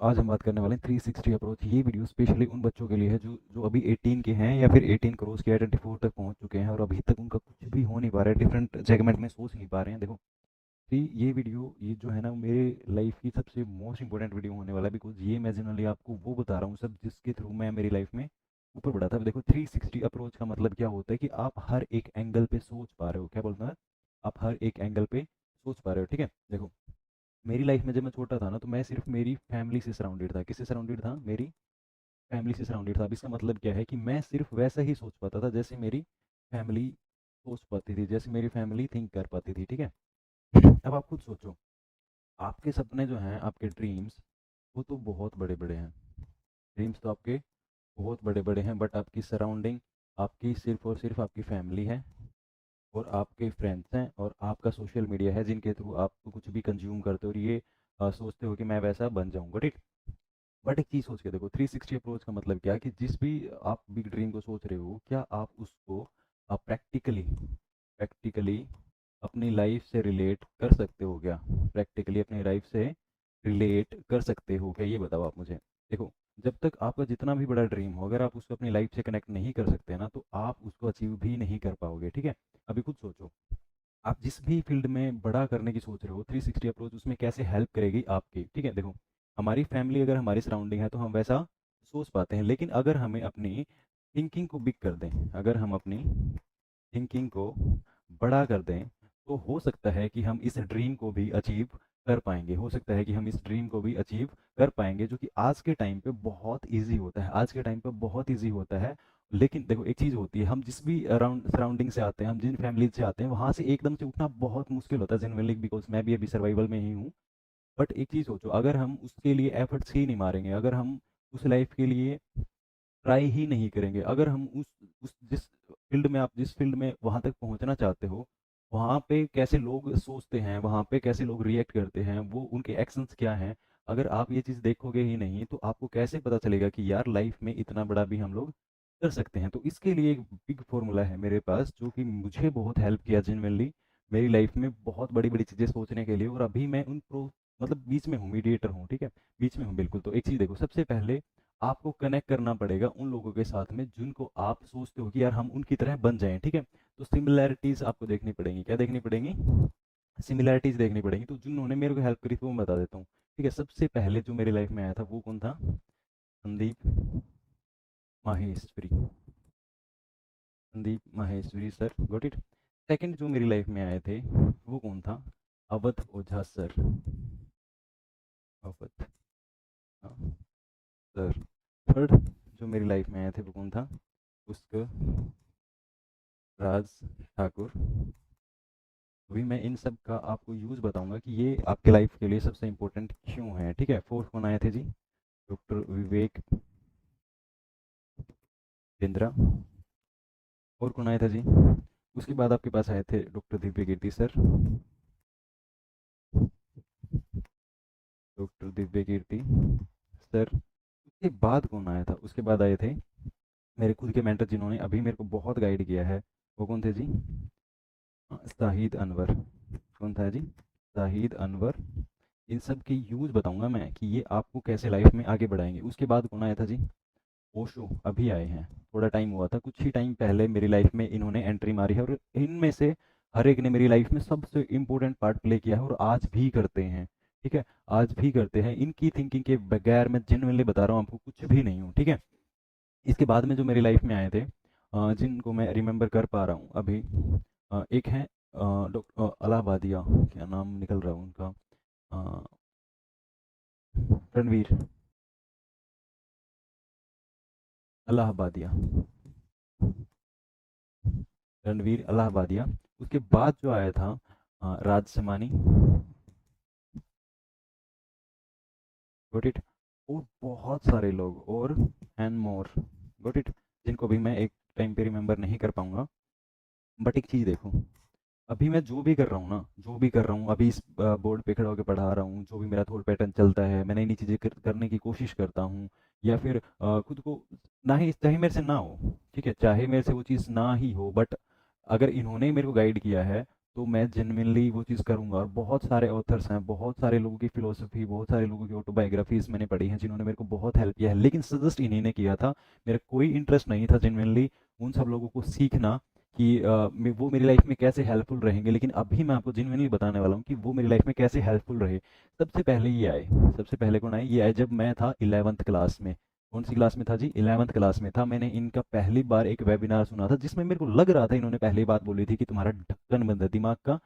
आज हम बात करने वाले हैं 360 अप्रोच। ये वीडियो स्पेशली उन बच्चों के लिए है जो जो अभी 18 के हैं या फिर 18 क्रॉस के 24 तक पहुंच चुके हैं और अभी तक उनका कुछ भी हो नहीं पा रहा है, डिफरेंट सेगमेंट में सोच नहीं पा रहे हैं। देखो, तो ये वीडियो ये जो है ना, मेरे लाइफ की सबसे मोस्ट इंपॉर्टेंट वीडियो होने वाला है, बिकॉज ये मैं जनरली आपको वो बता रहा हूँ सब जिसके थ्रू मैं मेरी लाइफ में ऊपर बढ़ा था। देखो, 360 अप्रोच का मतलब क्या होता है कि आप हर एक एंगल पे सोच पा रहे हो। क्या बोलना है? आप हर एक एंगल पे सोच पा रहे हो। ठीक है, देखो, मेरी लाइफ में जब मैं छोटा था ना, तो मैं सिर्फ मेरी फैमिली से सराउंडेड था। किससे सराउंडेड था? मेरी फैमिली से सराउंडेड था। अब इसका मतलब क्या है कि मैं सिर्फ वैसा ही सोच पाता था जैसे मेरी फैमिली सोच पाती थी, जैसे मेरी फैमिली थिंक कर पाती थी। ठीक है, अब आप खुद सोचो, आपके सपने जो हैं, आपके ड्रीम्स, वो तो बहुत बड़े बड़े हैं। ड्रीम्स तो आपके बहुत बड़े बड़े हैं, बट आपकी सराउंडिंग, आपकी सिर्फ और सिर्फ आपकी फैमिली है और आपके फ्रेंड्स हैं और आपका सोशल मीडिया है, जिनके थ्रू आप कुछ भी कंज्यूम करते हो और ये सोचते हो कि मैं वैसा बन जाऊंगा। ठीक, बट एक चीज़ सोच के देखो, 360 अप्रोच का मतलब क्या है कि जिस भी आप बिग ड्रीम को सोच रहे हो, क्या आप उसको प्रैक्टिकली प्रैक्टिकली अपनी लाइफ से रिलेट कर सकते हो क्या? प्रैक्टिकली अपनी लाइफ से रिलेट कर सकते हो क्या, ये बताओ आप मुझे। देखो, जब तक आपका जितना भी बड़ा ड्रीम हो, अगर आप उसको अपनी लाइफ से कनेक्ट नहीं कर सकते ना, तो आप उसको अचीव भी नहीं कर पाओगे। ठीक है, अभी खुद सोचो, आप जिस भी फील्ड में बड़ा करने की सोच रहे हो, 360 अप्रोच उसमें कैसे हेल्प करेगी आपकी। ठीक है, देखो, हमारी फैमिली अगर हमारी सराउंडिंग है तो हम वैसा सोच पाते हैं, लेकिन अगर हमें अपनी थिंकिंग को बिग कर दें, अगर हम अपनी थिंकिंग को बड़ा कर दें, तो हो सकता है कि हम इस ड्रीम को भी अचीव कर पाएंगे। हो सकता है कि हम इस ड्रीम को भी अचीव कर पाएंगे, जो कि आज के टाइम पे बहुत इजी होता है। आज के टाइम पे बहुत इजी होता है। लेकिन देखो, एक चीज़ होती है, हम जिस भी अराउंड सराउंडिंग से आते हैं, हम जिन फैमिली से आते हैं, वहाँ से एकदम से उठना बहुत मुश्किल होता है जनरली, बिकॉज मैं भी अभी सर्वाइवल में ही हूँ। बट एक चीज़ सोचो, अगर हम उसके लिए एफर्ट्स ही नहीं मारेंगे, अगर हम उस लाइफ के लिए ट्राई ही नहीं करेंगे, अगर हम उस जिस फील्ड में, आप जिस फील्ड में वहां तक पहुंचना चाहते हो, वहां पे कैसे लोग सोचते हैं, वहां पे कैसे लोग रिएक्ट करते हैं, वो उनके एक्शंस क्या हैं, अगर आप ये चीज़ देखोगे ही नहीं, तो आपको कैसे पता चलेगा कि यार लाइफ में इतना बड़ा भी हम लोग कर सकते हैं। तो इसके लिए एक बिग फॉर्मूला है मेरे पास, जो कि मुझे बहुत हेल्प किया जेनुइनली मेरी लाइफ में बहुत बड़ी बड़ी चीज़ें सोचने के लिए। और अभी मैं उन प्रो मतलब बीच में हूँ, मीडिएटर हूँ। ठीक है, बीच में हूँ बिल्कुल। तो एक चीज़ देखो, सबसे पहले आपको कनेक्ट करना पड़ेगा उन लोगों के साथ में जिनको आप सोचते हो कि यार हम उनकी तरह बन जाएं। ठीक है, तो सिमिलैरिटीज आपको देखनी पड़ेंगी। क्या देखनी पड़ेंगी? सिमिलैरिटीज देखनी पड़ेंगी। तो जिन्होंने मेरे को हेल्प करी थी वो मैं बता देता हूँ। ठीक है, सबसे पहले जो मेरी लाइफ में आया था वो कौन था? Sandeep Maheshwari. Sandeep Maheshwari sir, got it. Second जो मेरी लाइफ में आए थे वो कौन था? अवध ओझा सर। अवध, हाँ, सर। थर्ड जो मेरी लाइफ में आए थे वो कौन था? उसका राज ठाकुर। अभी मैं इन सब का आपको यूज़ बताऊंगा कि ये आपके लाइफ के लिए सबसे इम्पोर्टेंट क्यों है। ठीक है, फोर्थ कौन आए थे जी? डॉक्टर विवेक बिंद्रा। और कौन आया था जी? उसके बाद आपके पास आए थे डॉक्टर दिव्य कीर्ति सर। डॉक्टर दिव्य कीर्ति सर। उसके बाद कौन आया था? उसके बाद आए थे मेरे खुद के मेंटर, जिन्होंने अभी मेरे को बहुत गाइड किया है। वो कौन थे जी? शाहिद अनवर। कौन था जी? शाहिद अनवर। इन सब की यूज़ बताऊंगा मैं कि ये आपको कैसे लाइफ में आगे बढ़ाएंगे। उसके बाद कौन आया था जी? ओशो अभी आए हैं, थोड़ा टाइम हुआ था, कुछ ही टाइम पहले मेरी लाइफ में इन्होंने एंट्री मारी है, और इनमें से हर एक ने मेरी लाइफ में सबसे इम्पोर्टेंट पार्ट प्ले किया है और आज भी करते हैं। ठीक है, आज भी करते हैं। इनकी थिंकिंग के बगैर मैं जेनुइनली बता रहा हूँ आपको, कुछ भी नहीं हूँ। ठीक है, इसके बाद में जो मेरी लाइफ में आए थे, जिनको मैं रिमेंबर कर पा रहा हूँ अभी, एक है डॉक्टर अलाहाबादिया, क्या नाम निकल रहा है उनका, अ, रणवीर अलाहाबादिया। रणवीर अलाहाबादिया। उसके बाद जो आया था राज समानी। Got it. और बहुत सारे लोग, और एंड मोर, गॉट इट, जिनको भी मैं एक टाइम पे रिमेंबर नहीं कर पाऊंगा। बट एक चीज़ देखो, अभी मैं जो भी कर रहा हूँ ना, जो भी कर रहा हूँ अभी, इस बोर्ड पे खड़ा होकर पढ़ा रहा हूँ, जो भी मेरा थॉट पैटर्न चलता है, मैं नई नई चीज़ें करने की कोशिश करता हूँ, या फिर खुद को, ना ही चाहे मेरे से ना हो, ठीक है, चाहे मेरे से वो चीज़ ना ही हो, बट अगर इन्होंने मेरे को गाइड किया है, तो मैं जेन्युइनली वो चीज़ करूँगा। और बहुत सारे ऑथर्स हैं, बहुत सारे लोगों की फ़िलोसफ़ी, बहुत सारे लोगों की ऑटोबायोग्राफीज़ मैंने पढ़ी हैं जिन्होंने मेरे को बहुत हेल्प किया है, लेकिन सजेस्ट इन्हीं ने किया था। मेरा कोई इंटरेस्ट नहीं था जेन्युइनली उन सब लोगों को सीखना कि वो मेरी लाइफ में कैसे हेल्पफुल रहेंगे। लेकिन अभी मैं आपको जेन्युइनली बताने वाला हूँ कि वो मेरी लाइफ में कैसे हेल्पफुल रहे। सबसे पहले ये आए, सबसे पहले कौन आए? ये आए जब मैं था 11th क्लास में। कौन सी क्लास में था जी? 11th क्लास में था। मैंने इनका पहली बार एक वेबिनार सुना था जिसमें मेरे को लग रहा था इन्होंने पहली बात बोली थी कि तुम्हारा ढक्कन बंद है, दिमाग का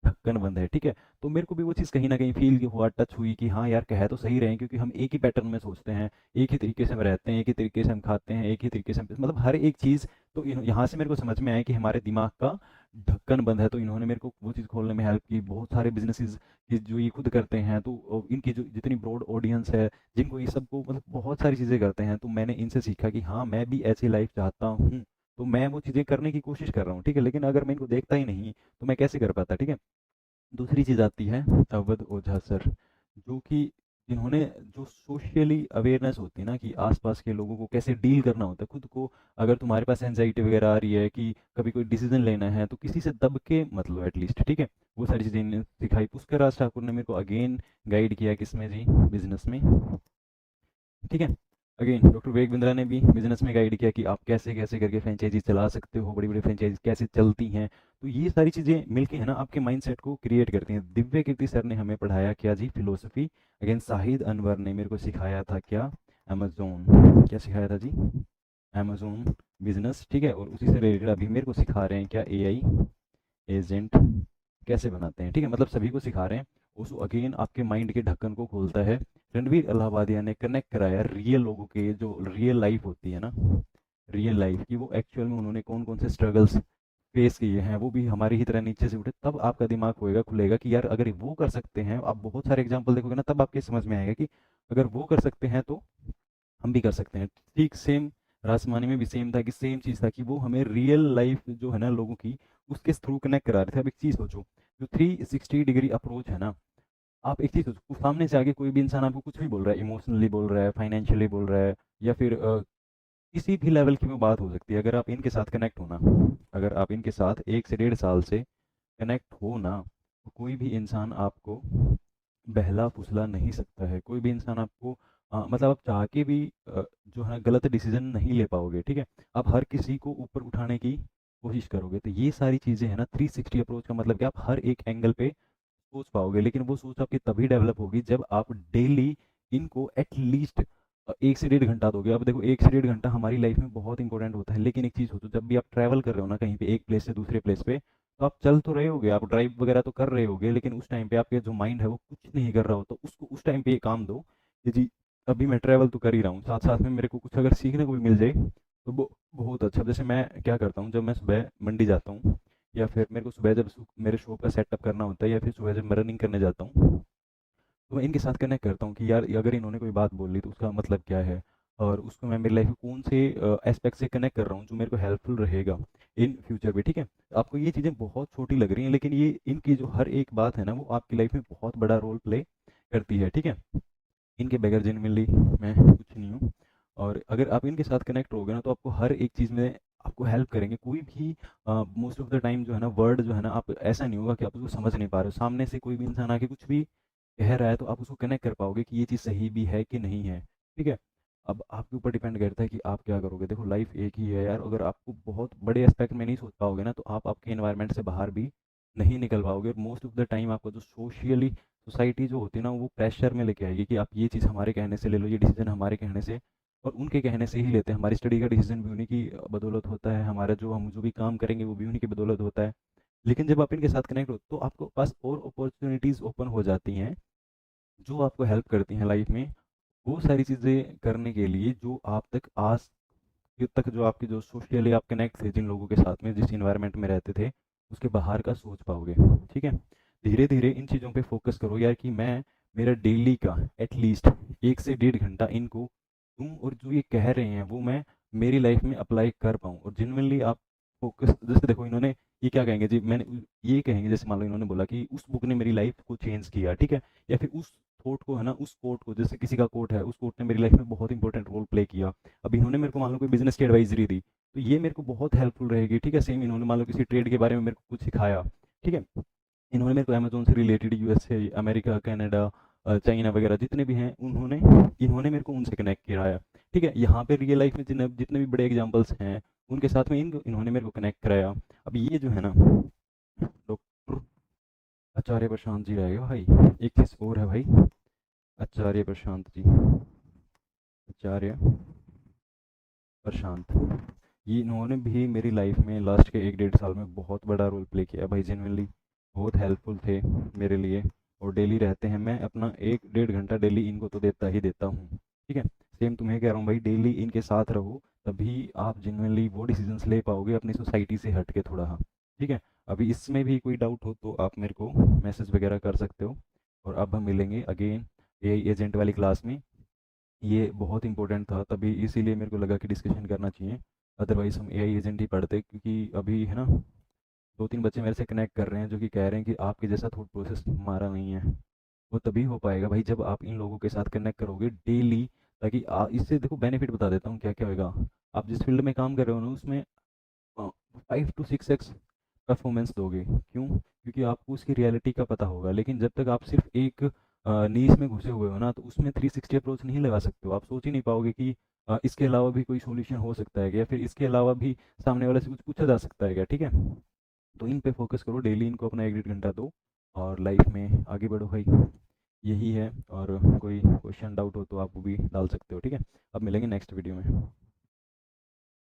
ढक्कन बंद है, ठीक है। तो मेरे को भी वो चीज़ कहीं ना कहीं फील हुआ, टच हुई कि हाँ यार, कह तो सही रहे हैं, क्योंकि हम एक ही पैटर्न में सोचते हैं, एक ही तरीके से हम रहते हैं, एक ही तरीके से हम खाते हैं, एक ही तरीके से हम मतलब हर एक चीज़। तो यहाँ से मेरे को समझ में आया कि हमारे दिमाग का ढक्कन बंद है। तो इन्होंने मेरे को वो चीज़ खोलने में हेल्प की। बहुत सारे बिजनेसेस की जो ये खुद करते हैं, तो इनकी जो जितनी ब्रॉड ऑडियंस है, जिनको ये सबको मतलब बहुत सारी चीज़ें करते हैं, तो मैंने इनसे सीखा कि हाँ मैं भी ऐसी लाइफ चाहता हूँ। तो मैं वो चीज़ें करने की कोशिश कर रहा हूँ, ठीक है। लेकिन अगर मैं इनको देखता ही नहीं तो मैं कैसे कर पाता, ठीक है। दूसरी चीज़ आती है अवध ओझा सर, जो कि जिन्होंने जो सोशली अवेयरनेस होती है ना कि आसपास के लोगों को कैसे डील करना होता है खुद को। अगर तुम्हारे पास एंजाइटी वगैरह आ रही है कि कभी कोई डिसीजन लेना है, तो किसी से दब के मतलब एटलीस्ट, ठीक है। वो सारी चीज़ें इन्हें सिखाई। पुष्कर राज ठाकुर ने मेरे को अगेन गाइड किया किसमें जी? बिजनेस में, ठीक है। अगेन डॉक्टर विवेक बिंद्रा ने भी बिजनेस में गाइड किया कि आप कैसे कैसे करके फ्रेंचाइजी चला सकते हो, बड़ी बड़ी फ्रेंचाइजी कैसे चलती हैं। तो ये सारी चीज़ें मिलके है ना आपके माइंडसेट को क्रिएट करती हैं। दिव्य कीर्ति सर ने हमें पढ़ाया क्या जी? फिलोसफी। अगेन शाहिद अनवर ने मेरे को सिखाया था क्या? अमेजोन। क्या सिखाया था जी? अमेजोन बिजनेस, ठीक है। और उसी से रिलेटेड अभी मेरे को सिखा रहे हैं क्या? एआई एजेंट कैसे बनाते हैं, ठीक है। मतलब सभी को सिखा रहे हैं। उसको अगेन आपके माइंड के ढक्कन को खोलता है। रणवीर अलाहाबादिया ने कनेक्ट कराया रियल लोगों के, जो रियल लाइफ होती है ना, रियल लाइफ की, वो एक्चुअल में उन्होंने कौन कौन से स्ट्रगल्स फेस किए हैं, वो भी हमारी ही तरह नीचे से उठे। तब आपका दिमाग होएगा, खुलेगा कि यार अगर वो कर सकते हैं, आप बहुत सारे एग्जाम्पल देखोगे ना, तब आपके समझ में आएगा कि अगर वो कर सकते हैं तो हम भी कर सकते हैं। ठीक सेम रासमानी में भी सेम था कि सेम चीज़ था कि वो हमें रियल लाइफ जो है ना लोगों की, उसके थ्रू कनेक्ट करा रहे थे। अब एक चीज़ सोचो, जो 360 डिग्री अप्रोच है ना, आप एक चीज़ सोचो, सामने से आगे कोई भी इंसान आपको कुछ भी बोल रहा है, इमोशनली बोल रहा है, फाइनेंशियली बोल रहा है, या फिर किसी भी लेवल की वो बात हो सकती है। अगर आप इनके साथ कनेक्ट हो ना, अगर आप इनके साथ 1 से 1.5 साल से कनेक्ट हो ना, तो कोई भी इंसान आपको बहला फुसला नहीं सकता है। कोई भी इंसान आपको मतलब आप चाह के भी जो है गलत डिसीजन नहीं ले पाओगे, ठीक है। आप हर किसी को ऊपर उठाने की कोशिश करोगे। तो ये सारी चीज़ें हैं ना, 360 अप्रोच का मतलब कि आप हर एक एंगल पे सोच पाओगे। लेकिन वो सोच आपकी तभी डेवलप होगी जब आप डेली इनको एटलीस्ट 1 से 1.5 घंटा दोगे। अब देखो 1 से 1.5 घंटा हमारी लाइफ में बहुत इंपॉर्टेंट होता है। लेकिन एक चीज़ सोचो, जब भी आप ट्रैवल कर रहे हो ना कहीं पे, एक प्लेस से दूसरे प्लेस पे, तो आप चल तो रहे होगे, आप ड्राइव वगैरह तो कर रहे होगे, लेकिन उस टाइम पे आपके जो माइंड है वो कुछ नहीं कर रहा हो। तो उसको उस टाइम पे ये काम दो कि जी अभी मैं ट्रैवल तो कर ही रहा हूँ, साथ साथ में मेरे को कुछ अगर सीखने को भी मिल जाए तो वो बहुत अच्छा। जैसे मैं क्या करता हूँ, जब मैं सुबह मंडी जाता हूँ, या फिर मेरे को सुबह जब मेरे शॉप का सेटअप करना होता है, या फिर सुबह जब मैं रनिंग करने जाता हूँ, तो मैं इनके साथ कनेक्ट करता हूँ कि यार अगर इन्होंने कोई बात बोल ली तो उसका मतलब क्या है, और उसको मैं मेरी लाइफ में कौन से एस्पेक्ट से कनेक्ट कर रहा हूँ जो मेरे को हेल्पफुल रहेगा इन फ्यूचर पे, ठीक है। आपको ये चीज़ें बहुत छोटी लग रही हैं, लेकिन ये इनकी जो हर एक बात है ना, वो आपकी लाइफ में बहुत बड़ा रोल प्ले करती है, ठीक है। इनके बगैर जेनुइनली मैं कुछ नहीं हूँ। और अगर आप इनके साथ कनेक्ट रहोगे ना, तो आपको हर एक चीज़ में आपको हेल्प करेंगे। कोई भी मोस्ट ऑफ द टाइम जो है ना वर्ड जो है ना, आप ऐसा नहीं होगा कि आप उसको समझ नहीं पा रहे हो। सामने से कोई भी इंसान आके कुछ भी कह रहा है तो आप उसको कनेक्ट कर पाओगे कि ये चीज़ सही भी है कि नहीं है, ठीक है। अब आपके ऊपर डिपेंड करता है कि आप क्या करोगे। देखो लाइफ एक ही है यार, अगर आपको बहुत बड़े एस्पेक्ट में नहीं सोच पाओगे ना, तो आप आपके एनवायरनमेंट से बाहर भी नहीं निकल पाओगे। मोस्ट ऑफ द टाइम आपको जो सोशली सोसाइटी जो होती है ना, वो प्रेशर में लेके आएगी कि आप ये चीज़ हमारे कहने से ले लो, ये डिसीजन हमारे कहने से, और उनके कहने से ही लेते हैं। हमारी स्टडी का डिसीजन भी उन्हीं की बदौलत होता है, हमारा जो हम जो भी काम करेंगे वो भी उन्हीं की बदौलत होता है। लेकिन जब आप इनके साथ कनेक्ट हो तो आपको पास और अपॉर्चुनिटीज़ ओपन हो जाती हैं जो आपको हेल्प करती हैं लाइफ में वो सारी चीज़ें करने के लिए, जो आप तक आज तक जो आपकी जो सोशली आप कनेक्ट थे जिन लोगों के साथ में, जिस इन्वायरमेंट में रहते थे, उसके बाहर का सोच पाओगे, ठीक है। धीरे धीरे इन चीज़ों पे फोकस करो यार कि मैं मेरा डेली का एटलीस्ट 1 से 1.5 घंटा इनको दूँ, और जो ये कह रहे हैं वो मैं मेरी लाइफ में अप्लाई कर पाऊँ। और जेनुइनली आप फोकस, जैसे देखो इन्होंने ये क्या कहेंगे जी, मैंने ये कहेंगे जैसे मान लो इन्होंने बोला कि उस बुक ने मेरी लाइफ को चेंज किया, ठीक है। या फिर उस थॉट को है ना, उस कोट को, जैसे किसी का कोट है, उस कोट ने मेरी लाइफ में बहुत इंपॉर्टेंट रोल प्ले किया। अब इन्होंने मेरे को मान लो कोई बिजनेस की एडवाइजरी दी, तो ये मेरे को बहुत हेल्पफुल रहेगी, ठीक है। सेम इन्होंने मान लो किसी ट्रेड के बारे में मेरे को कुछ सिखाया, ठीक है। इन्होंने मेरे को अमेज़न से related USA, America, Canada, China वगैरह जितने भी हैं इन्होंने मेरे को उनसे कनेक्ट कराया। ठीक है, यहाँ पे रियल लाइफ में जितने भी बड़े एग्जांपल्स हैं उनके साथ में इन्होंने मेरे को कनेक्ट कराया। अब ये जो है ना, डॉक्टर आचार्य प्रशांत जी रहेगा भाई। एक चीज़ और है भाई, आचार्य प्रशांत जी, आचार्य प्रशांत, ये इन्होंने भी मेरी लाइफ में लास्ट के 1 डेढ़ साल में बहुत बड़ा रोल प्ले किया भाई। जेनुअनली बहुत हेल्पफुल थे मेरे लिए, और डेली रहते हैं। मैं अपना 1 डेढ़ घंटा डेली इनको तो देता ही देता हूँ। ठीक है, सेम तुम्हें कह रहा हूँ भाई, डेली इनके साथ रहो, तभी आप जेनुअनली वो डिसीजंस ले पाओगे अपनी सोसाइटी से हट के थोड़ा। हाँ ठीक है। अभी इसमें भी कोई डाउट हो तो आप मेरे को मैसेज वगैरह कर सकते हो। और अब हम मिलेंगे अगेन एआई एजेंट वाली क्लास में। ये बहुत इंपॉर्टेंट था, तभी इसीलिए मेरे को लगा कि डिस्कशन करना चाहिए। अदरवाइज़ हम एआई एजेंट ही पढ़ते, क्योंकि अभी है ना 2 3 बच्चे मेरे से कनेक्ट कर रहे हैं जो कि कह रहे हैं कि आपके जैसा थॉट प्रोसेस हमारा नहीं है। वो तभी हो पाएगा भाई जब आप इन लोगों के साथ कनेक्ट करोगे डेली, ताकि इससे देखो बेनिफिट बता देता हूँ क्या क्या होगा। आप जिस फील्ड में काम कर रहे हो ना उसमें 5 to 6x परफॉर्मेंस दोगे। क्यों? क्योंकि आपको उसकी रियलिटी का पता होगा। लेकिन जब तक आप सिर्फ एक नीश में घुसे हुए हो ना, तो उसमें 360 अप्रोच नहीं लगा सकते हो। आप सोच ही नहीं पाओगे कि इसके अलावा भी कोई सॉल्यूशन हो सकता है क्या, या फिर इसके अलावा भी सामने वाले से कुछ पूछा जा सकता है क्या। ठीक है, तो इन पे फोकस करो, डेली इनको अपना 1 डेढ़ घंटा दो और लाइफ में आगे बढ़ो भाई। यही है। और कोई क्वेश्चन डाउट हो तो आप वो भी डाल सकते हो। ठीक है, अब मिलेंगे नेक्स्ट वीडियो में।